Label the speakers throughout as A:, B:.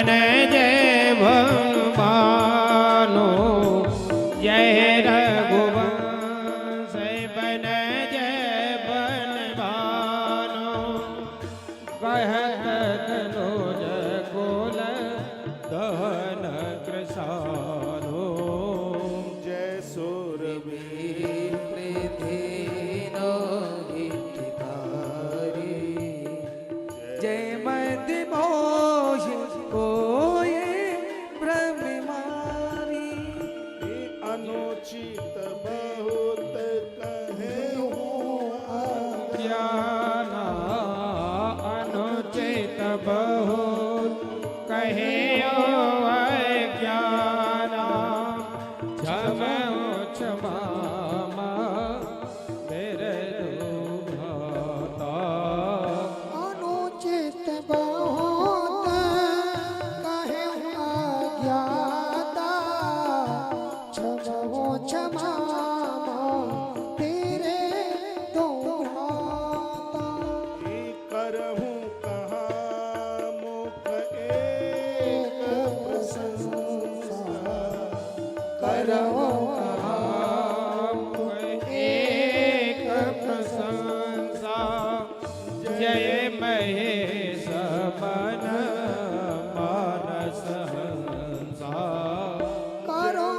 A: जय भगवानो जय रघुवंश बन जय बनवानो कहत तनुज कुल दहन कृसानो
B: जय सुरवीर
C: प्रीतिनो हितकारी जय मद मोह कोये भ्रम मारी
B: अनुचित बहुत कहे
A: ज्ञाना अनुचित बहुत कहे ज्ञाना क्षमा क्षमा मेरे भाता
D: अनुचित बहुत कहे अज्ञाता क्षमो क्षमा तेरे दो माता
B: करहूँ कहा मुख एक प्रशंसा
D: करो
A: एक प्रशंसा जय महेश मन मानस हंसा
D: करो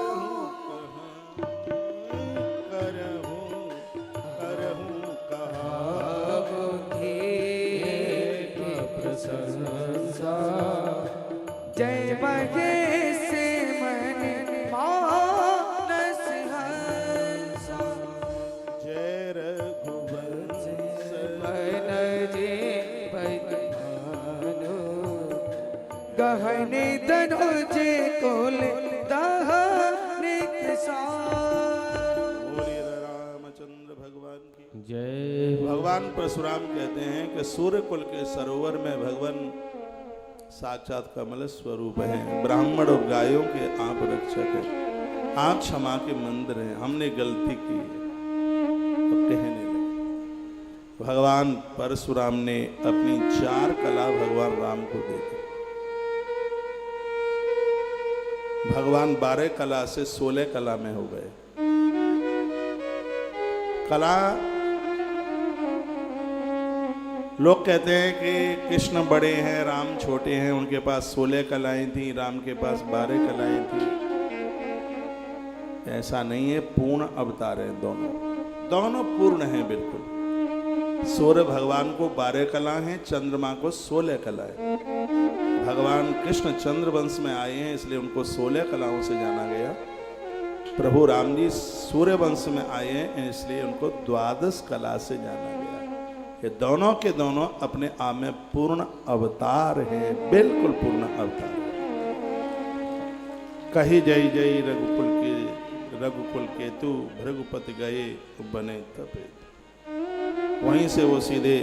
B: करहूँ कहा
A: प्रशंसा
C: जय महेश मन मानस हंसा
B: जय रघुवंश
C: मन जे भानु गहने धनुज कुल दहन कृसार
B: बोलिए रामचंद्र भगवान की
A: जय
B: भगवान परशुराम कहते हैं कि सूर्य कुल के सरोवर में भगवान साक्षात कमल स्वरूप हैं, ब्राह्मण और गायों के आप रक्षक हैं, आप क्षमा के मंदिर हैं, हमने गलती की है तो कहने लगे। भगवान परशुराम ने अपनी 4 कला भगवान राम को दे दी। भगवान 12 कला से 16 कला में हो गए। कला लोग कहते हैं कि कृष्ण बड़े हैं राम छोटे हैं, उनके पास 16 कलाएं थी, राम के पास 12 कलाएं थी। ऐसा नहीं है, पूर्ण अवतार हैं दोनों पूर्ण हैं बिल्कुल। सूर्य भगवान को 12 कला हैं, चंद्रमा को 16 कला है। भगवान कृष्ण चंद्रवंश में आए हैं इसलिए उनको 16 कलाओं से जाना गया। प्रभु राम जी सूर्य वंश में आए हैं इसलिए उनको 12 कला से जाना गया। ये दोनों के दोनों अपने आप में पूर्ण अवतार हैं, बिल्कुल पूर्ण अवतार। कही जय जय रघुकुल के तू भृगुपति गए बने तपे। वहीं से वो सीधे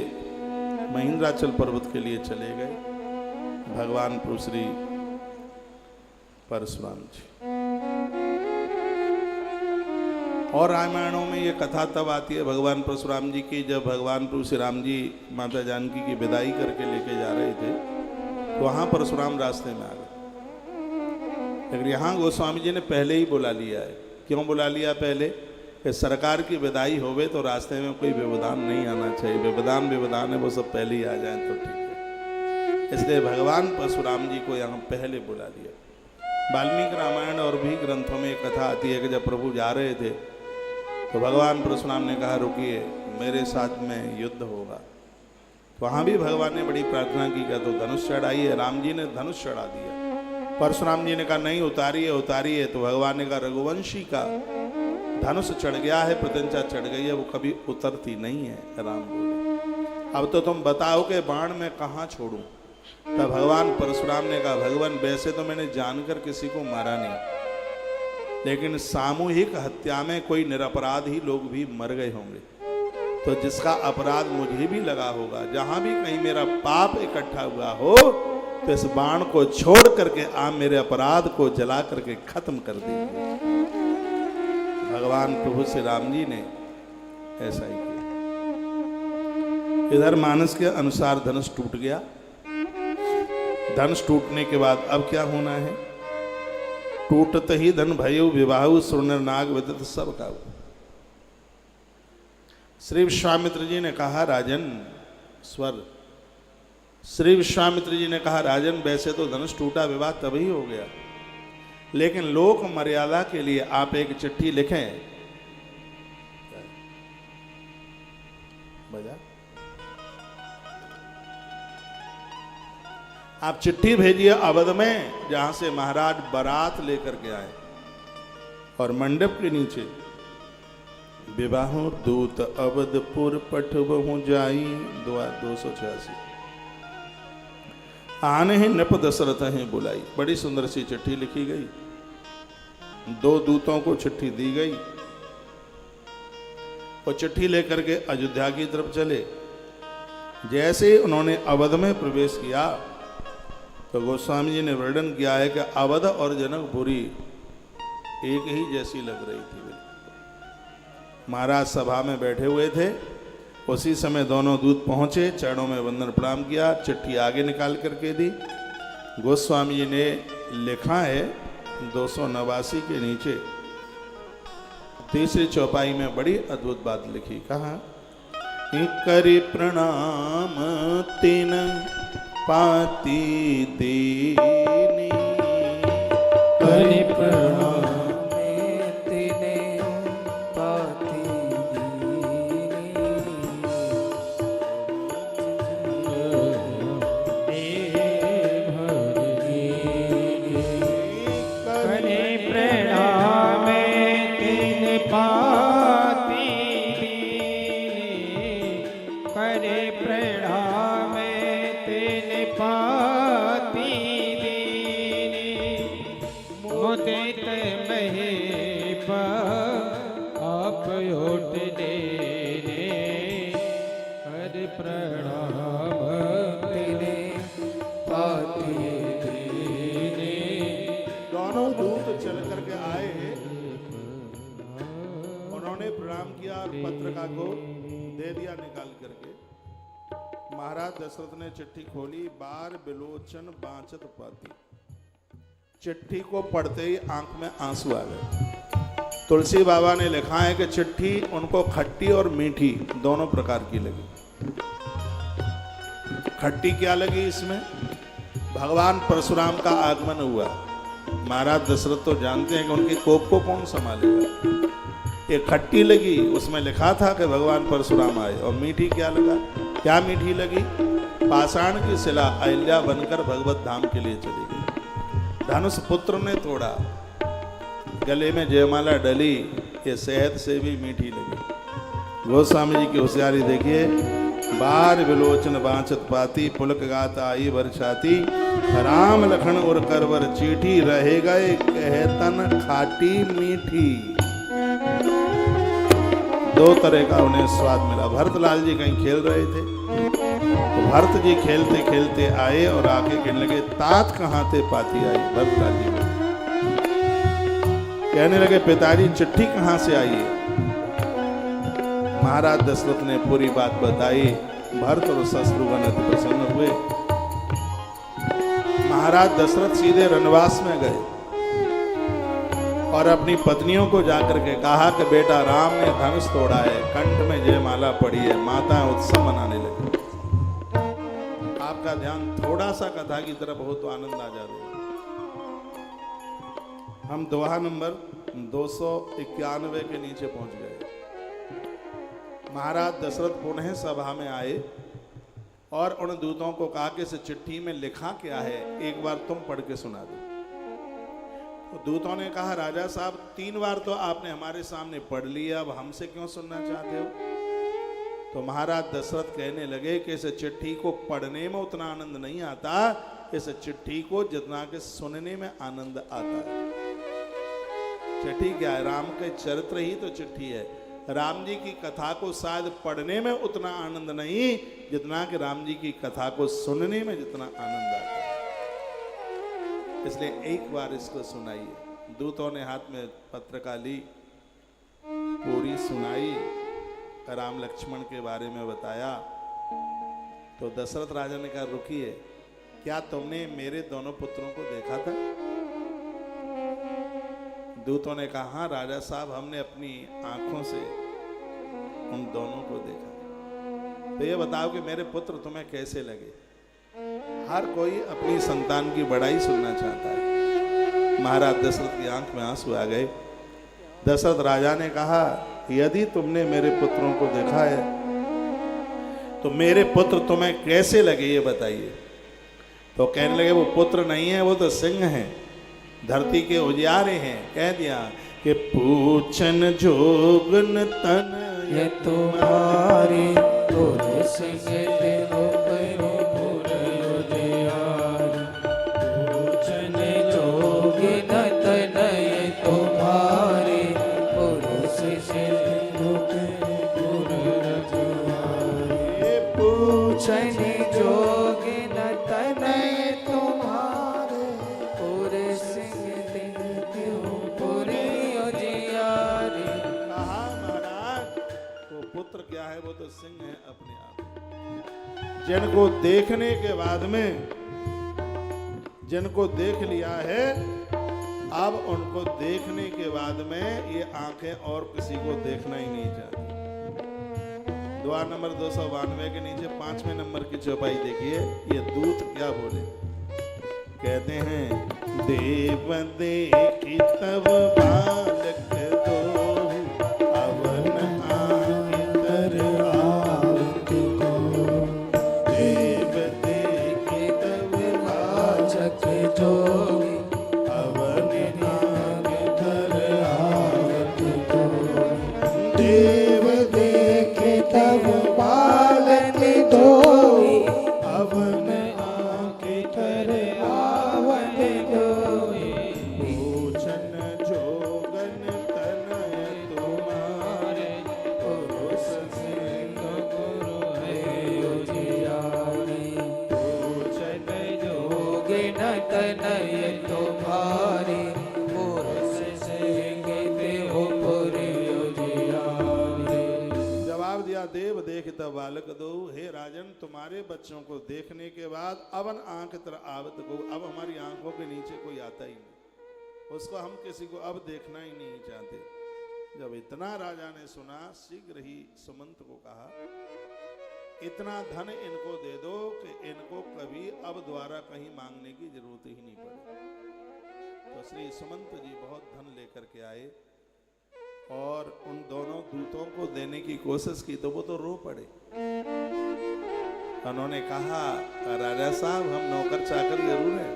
B: महेंद्राचल पर्वत के लिए चले गए भगवान श्री परशुराम जी। और रामायणों में ये कथा तब आती है भगवान परशुराम जी की, जब भगवान श्री राम जी माता जानकी की विदाई करके लेके जा रहे थे तो वहाँ परशुराम रास्ते में आ गए। लेकिन यहाँ गोस्वामी जी ने पहले ही बुला लिया है। क्यों बुला लिया पहले? कि सरकार की विदाई होवे तो रास्ते में कोई व्यवधान नहीं आना चाहिए। व्यवधान है वो सब पहले ही आ जाए तो ठीक है। इसलिए भगवान परशुराम जी को यहाँ पहले बुला लिया। वाल्मीकि रामायण और भी ग्रंथों में एक कथा आती है कि जब प्रभु जा रहे थे तो भगवान परशुराम ने कहा रुकिए मेरे साथ में युद्ध होगा। वहाँ भी भगवान ने बड़ी प्रार्थना की क्या तो धनुष चढ़ाइए। राम जी ने धनुष चढ़ा दिया। परशुराम जी ने कहा नहीं उतारिए। तो भगवान ने कहा रघुवंशी का धनुष चढ़ गया है, प्रत्यंचा चढ़ गई है, वो कभी उतरती नहीं है। राम बोले अब तो तुम बताओ कि बाण मैं कहाँ छोड़ूं। तब भगवान परशुराम ने कहा भगवान वैसे तो मैंने जानकर किसी को मारा नहीं, लेकिन सामूहिक हत्या में कोई निरपराध ही लोग भी मर गए होंगे, तो जिसका अपराध मुझे भी लगा होगा, जहां भी कहीं मेरा पाप इकट्ठा हुआ हो तो इस बाण को छोड़ करके आप मेरे अपराध को जला करके खत्म कर दीजिए। भगवान प्रभु श्री राम जी ने ऐसा ही किया। इधर मानस के अनुसार धनुष टूट गया धनुष टूटने के बाद अब क्या होना है? टूटत ही धन भयो विवाहु सुर नाग विदित सब का। श्री विश्वामित्र जी ने कहा राजन स्वर, श्री विश्वामित्र जी ने कहा राजन वैसे तो धनुष टूटा, विवाह तभी हो गया, लेकिन लोक मर्यादा के लिए आप एक चिट्ठी लिखें। बजा आप चिट्ठी भेजिए अवध में, जहां से महाराज बारात लेकर के आए, और मंडप के नीचे विवाहो दूत अवधपुर पठबहु जाई 286 आने ही नृप दशरथ ही बुलाई। बड़ी सुंदर सी चिट्ठी लिखी गई, 2 दूतों को चिट्ठी दी गई, और चिट्ठी लेकर के अयोध्या की तरफ चले। जैसे उन्होंने अवध में प्रवेश किया तो गोस्वामी जी ने वर्णन किया है कि अवध और जनकपुरी एक ही जैसी लग रही थी। महाराज सभा में बैठे हुए थे, उसी समय दोनों दूत पहुंचे, चरणों में वंदन प्रणाम किया, चिट्ठी आगे निकाल करके दी। गोस्वामी जी ने लिखा है 289 के नीचे तीसरी चौपाई में बड़ी अद्भुत बात लिखी। कहा करी प्रणाम तीन पाती दीनी,
C: करी प्रणाम तिने पाती
A: करे प्रणाम तिन पाती करे प्रणाम तिन पाती दीनी, मुदित महेप आप ओट देने, कर प्रणाम
C: तिने पाती दीनी।
B: दोनों दूत चल करके आए, उन्होंने प्रणाम किया और पत्रिका को दे दिया निकाल करके। महाराज दशरथ ने चिट्ठी खोली, बार बिलोचन बांचत पाती। चिट्ठी को पढ़ते ही आंख में आंसू आ गए। तुलसी बाबा ने लिखा है कि चिट्ठी उनको खट्टी और मीठी दोनों प्रकार की लगी। खट्टी क्या लगी इसमें? भगवान परशुराम का आगमन हुआ। महाराज दशरथ तो जानते हैं कि उनके कोप को कौन संभालेगा। एक खट्टी लगी, उसमें लिखा था कि भगवान परशुराम आए। और मीठी क्या लगा? क्या मीठी लगी? पाषाण की शिला अहिल्या बनकर भगवत धाम के लिए चली गई। धनुष पुत्र ने तोड़ा, गले में जयमाला डली, ये शहद से भी मीठी लगी। गोस्वामी जी की होशियारी देखिए। बार विलोचन बांचत पाती, पुलक गात आई बरसाती, राम लखन और करवर चीठी, रहे गए कहतन खाटी मीठी। 2 तरह का उन्हें स्वाद मिला। भरतलाल जी कहीं खेल रहे थे, तो भरत जी खेलते खेलते आए और आके कहने लगे तात कहाँ थे पाती आई। भरतलाल जी कहने लगे पिताजी चिट्ठी कहाँ से आई है। महाराज दशरथ ने पूरी बात बताई। भरत और शत्रुघ्न अति प्रसन्न हुए। महाराज दशरथ सीधे रनवास में गए और अपनी पत्नियों को जाकर के कहा कि बेटा राम ने धनुष तोड़ा है, कंठ में जयमाला पड़ी है, माता उत्सव मनाने लगी। आपका ध्यान थोड़ा सा कथा की तरफ हो तो आनंद आ जाए। हम दोहा नंबर 291 के नीचे पहुंच गए। महाराज दशरथ पुनः सभा में आए और उन दूतों को कहा कि इस चिट्ठी में लिखा क्या है, एक बार तुम पढ़ के सुना दो। तो दूतों ने कहा राजा साहब 3 बार तो आपने हमारे सामने पढ़ लिया, अब हमसे क्यों सुनना चाहते हो। तो महाराज दशरथ कहने लगे कि इस चिट्ठी को पढ़ने में उतना आनंद नहीं आता, इस चिट्ठी को जितना के सुनने में आनंद आता है। चिट्ठी क्या है? राम के चरित्र ही तो चिट्ठी है। राम जी की कथा को शायद पढ़ने में उतना आनंद नहीं जितना कि राम जी की कथा को सुनने में जितना आनंद आता है। इसलिए एक बार इसको सुनाइए। दूतों ने हाथ में पत्रिका ली, पूरी सुनाई, राम लक्ष्मण के बारे में बताया। तो दशरथ राजा ने कहा रुकिए, क्या तुमने मेरे दोनों पुत्रों को देखा था? दूतों ने कहा, हाँ राजा साहब, हमने अपनी आंखों से उन दोनों को देखा। तो ये बताओ कि मेरे पुत्र तुम्हें कैसे लगे? हर कोई अपनी संतान की बड़ाई सुनना चाहता है। महाराज दशरथ की आंख में आंसू आ गए। दशरथ राजा ने कहा, यदि तुमने मेरे पुत्रों को देखा है तो मेरे पुत्र तुम्हें कैसे लगे ये बताइए। तो कहने लगे, वो पुत्र नहीं है, वो तो सिंह हैं, धरती के उजियारे हैं। कह दिया कि पूछन जोगन तन
C: ये तुम्हारी पूरे सिंह दिलो करो पूरे उजियार। पूछन जोगी न तन ये तुम्हारी पूरे सिंह दिलो करो पूरे उजियार। पूछन जोगी न तन ये तुम्हारे पूरे सिंह दिलो पूरे उजियार।
B: कहा, महाराज वो पुत्र क्या है? वो तो सिंह है अपने आप। जिनको देखने के बाद में, जिनको देख लिया है, अब उनको देखने के बाद में ये आंखें और किसी को देखना ही नहीं चाहती। द्वार नंबर 292 के नीचे 5वें नंबर की चौपाई देखिए, ये दूत क्या बोले। कहते हैं, देव देखी तब बालक दो अवन आंतर आवत को। देव देखी तब
C: वाचक जोगी
B: अवन आंतर आवत को।
D: देव देखे तब बालक धोई
B: अवन आंखें तर
D: आवत धोई।
B: पूछन जोगन तनय तुम्हारे पुरुष सिंह गुरु है
C: उजियारी।
B: पूछन
C: जोगी न तनय तुम्हारी पुरुष सिंह देहो पुरी उजियारी।
B: जवाब दिया, देव देख तब बालक दो। हे राजन, तुम्हारे बच्चों को देखने के बाद अवन आंख तर आवत को, अब हमारी आंखों के नीचे कोई आता ही नहीं, उसको हम किसी को अब देखना ही नहीं चाहते। जब इतना राजा ने सुना, शीघ्र ही सुमंत को कहा, इतना धन इनको दे दो कि इनको कभी अब द्वारा कहीं मांगने की जरूरत ही नहीं पड़े। तो श्री सुमंत जी बहुत धन लेकर के आए और उन दोनों दूतों को देने की कोशिश की, तो वो तो रो पड़े। उन्होंने कहा, राजा साहब, हम नौकर चाकर जरूर हैं,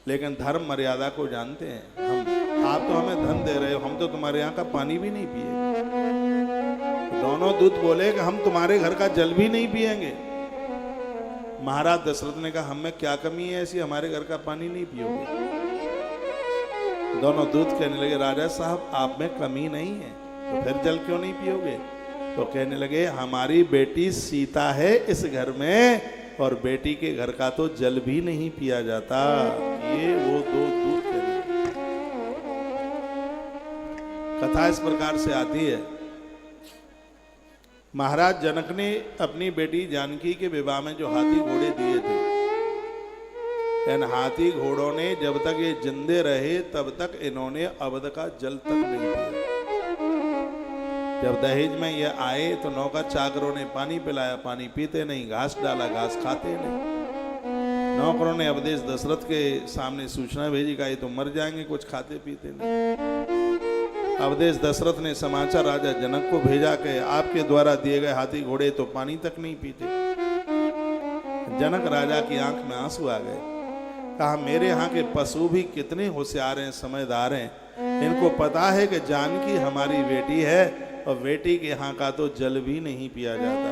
B: लेकिन धर्म मर्यादा को जानते हैं। आप तो हमें धन दे रहे हो, हम तो तुम्हारे यहाँ का पानी भी नहीं पिए। दोनों दूत बोले कि हम तुम्हारे घर का जल भी नहीं पिएंगे। महाराज दशरथ ने कहा, हम में क्या कमी है ऐसी, हमारे घर का पानी नहीं पियोगे? दोनों दूत कहने लगे, राजा साहब, आप में कमी नहीं है, तो फिर जल क्यों नहीं पियोगे? तो कहने लगे, हमारी बेटी सीता है इस घर में, और बेटी के घर का तो जल भी नहीं पिया जाता। ये वो दो दूत कहने लगे। कथा इस प्रकार से आती है। महाराज जनक ने अपनी बेटी जानकी के विवाह में जो हाथी घोड़े दिए थे, इन हाथी घोड़ों ने जब तक ये जिंदे रहे तब तक इन्होंने अवध का जल तक नहीं पिया। जब दहेज में ये आए तो नौकर चाकरों ने पानी पिलाया, पानी पीते नहीं, घास डाला, घास खाते नहीं। नौकरों ने अवधेश दशरथ के सामने सूचना भेजी, कहा ये तो मर जाएंगे, कुछ खाते पीते नहीं। अवधेश दशरथ ने समाचार राजा जनक को भेजा कि आपके द्वारा दिए गए हाथी घोड़े तो पानी तक नहीं पीते। जनक राजा की आंख में आंसू आ गए। कहा, मेरे यहाँ के पशु भी कितने होशियार हैं, समझदार हैं, इनको पता है कि जानकी हमारी बेटी है और बेटी के यहाँ का तो जल भी नहीं पिया जाता।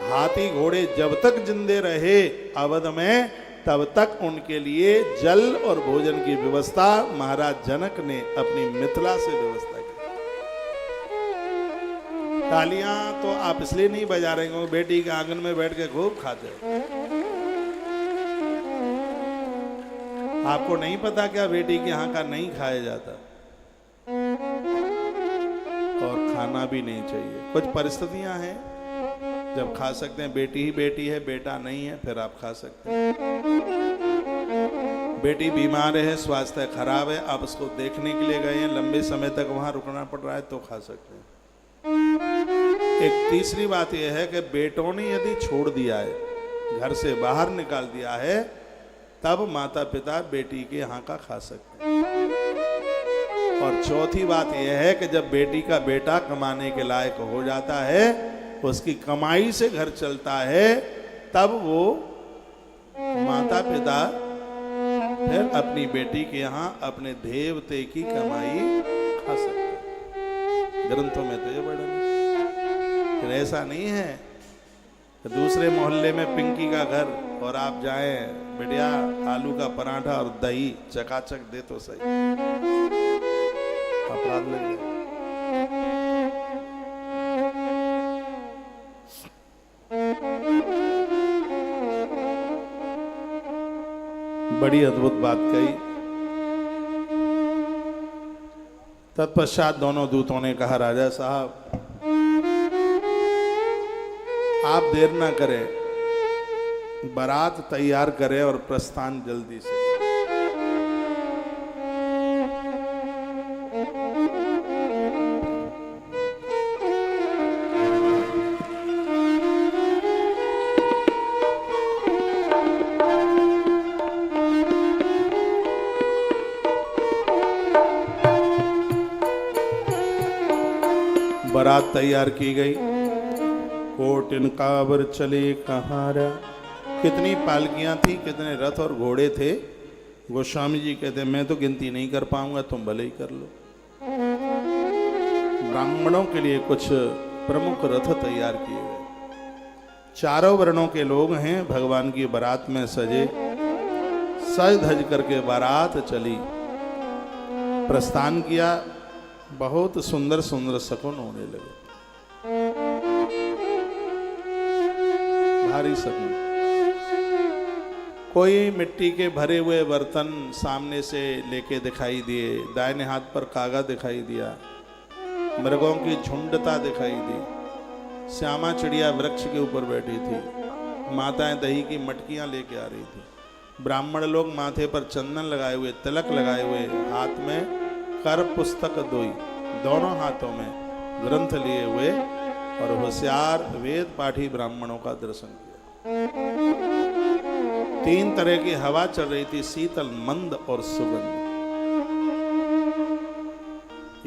B: हाथी घोड़े जब तक जिंदे रहे अवध में, तब तक उनके लिए जल और भोजन की व्यवस्था महाराज जनक ने अपनी मिथिला से व्यवस्था की। तालियां तो आप इसलिए नहीं बजा रहे हो, बेटी के आंगन में बैठ के खूब खाते हो। आपको नहीं पता क्या बेटी के यहाँ का नहीं खाया जाता, और खाना भी नहीं चाहिए। कुछ परिस्थितियां हैं जब खा सकते हैं, बेटी ही बेटी है, बेटा नहीं है, फिर आप खा सकते हैं। बेटी बीमार है, स्वास्थ्य खराब है, आप उसको देखने के लिए गए हैं, लंबे समय तक वहां रुकना पड़ रहा है, तो खा सकते हैं। एक तीसरी बात यह है कि बेटों ने यदि छोड़ दिया है, घर से बाहर निकाल दिया है, तब माता पिता बेटी के यहाँ का खा सकते हैं। और चौथी बात यह है कि जब बेटी का बेटा कमाने के लायक हो जाता है, उसकी कमाई से घर चलता है, तब वो माता पिता फिर अपनी बेटी के यहाँ अपने देवते की कमाई खा सकते हैं। ग्रंथों में तो ये वर्णन है। फिर ऐसा नहीं है कि दूसरे मोहल्ले में पिंकी का घर और आप जाएं, बिटिया आलू का पराठा और दही चकाचक दे तो सही, अपराध लग जाए। बड़ी अद्भुत बात कही। तत्पश्चात दोनों दूतों ने कहा, राजा साहब आप देर ना करें, बारात तैयार करें और प्रस्थान जल्दी से। बारात तैयार की गई। कोटिन कावर चले कहारा, कितनी पालकियां थी, कितने रथ और घोड़े थे। गोस्वामी जी कहते मैं तो गिनती नहीं कर पाऊंगा, तुम भले ही कर लो। ब्राह्मणों के लिए कुछ प्रमुख रथ तैयार किए गए। चारों वर्णों के लोग हैं, भगवान की बारात में सजे, सज धज करके बारात चली, प्रस्थान किया। बहुत सुंदर सुंदर शकुन होने लगे, भारी शकुन। कोई मिट्टी के भरे हुए बर्तन सामने से लेके दिखाई दिए, दाहिने हाथ पर कागा दिखाई दिया, मृगों की झुंडता दिखाई दी, श्यामा चिड़िया वृक्ष के ऊपर बैठी थी, माताएं दही की मटकियां लेके आ रही थी, ब्राह्मण लोग माथे पर चंदन लगाए हुए, तिलक लगाए हुए, हाथ में कर पुस्तक दोई, दोनों हाथों में ग्रंथ लिए हुए, और होशियार वेद पाठी ब्राह्मणों का दर्शन किया। 3 तरह की हवा चल रही थी, शीतल, मंद और सुगंध।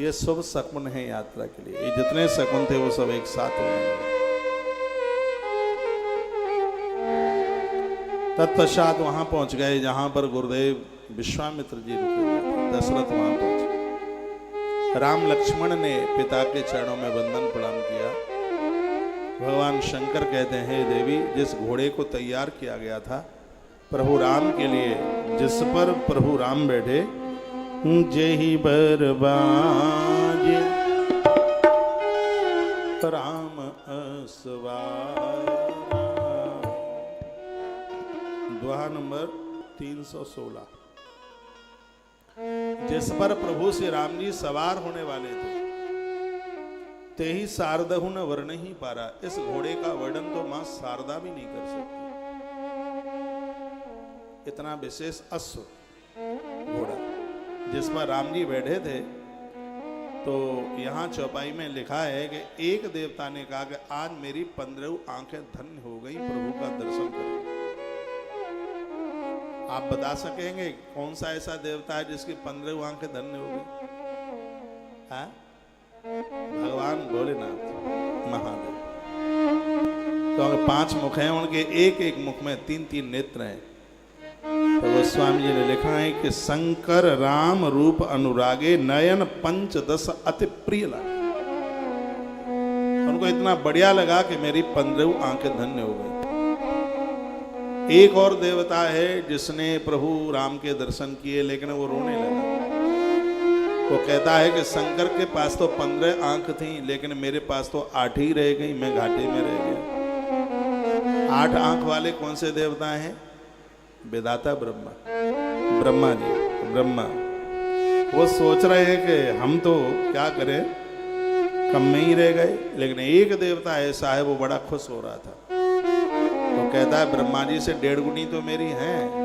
B: ये शुभ शकुन है यात्रा के लिए। ये जितने शकुन थे वो सब एक साथ हुए। तत्पश्चात वहां पहुंच गए जहां पर गुरुदेव विश्वामित्र जी रुके हुए थे। दशरथ वहां पहुंचे। राम लक्ष्मण ने पिता के चरणों में वंदन प्रणाम किया। भगवान शंकर कहते हैं, देवी जिस घोड़े को तैयार किया गया था प्रभु राम के लिए, जिस पर प्रभु राम बैठे, जेहि बरबाज राम असवारा। दोहा नंबर 316। जिस पर प्रभु श्री राम जी सवार होने वाले थे, ते ही शारदहु न वर्ण ही पारा। इस घोड़े का वर्णन तो मां शारदा भी नहीं कर सकती, इतना विशेष अश्व घोड़ा जिस पर राम जी बैठे थे। तो यहाँ चौपाई में लिखा है कि एक देवता ने कहा कि आज मेरी 15 आंखें धन्य हो गई प्रभु का दर्शन करके। आप बता सकेंगे कौन सा ऐसा देवता है जिसकी 15 आंखें धन्य हो गई? हाँ? भगवान भोलेनाथ महादेव। तो 5 मुख हैं, उनके एक एक मुख में 3-3 नेत्र हैं। तो गोस्वामी जी ने लिखा है कि शंकर राम रूप अनुरागे, नयन 5-10 अति प्रिय लगा। उनको इतना बढ़िया लगा कि मेरी 15 आंखें धन्य हो गई। एक और देवता है जिसने प्रभु राम के दर्शन किए, लेकिन वो रोने लगा। वो कहता है कि शंकर के पास तो 15 आंख थी, लेकिन मेरे पास तो 8 ही रह गई, मैं घाटे में रह गया। 8 आंख वाले कौन से देवता हैं? विधाता ब्रह्मा, ब्रह्मा जी, ब्रह्मा। वो सोच रहे हैं कि हम तो क्या करें, कम में ही रह गए। लेकिन एक देवता ऐसा है वो बड़ा खुश हो रहा था। तो कहता है ब्रह्मा जी से 1.5 गुनी तो मेरी है,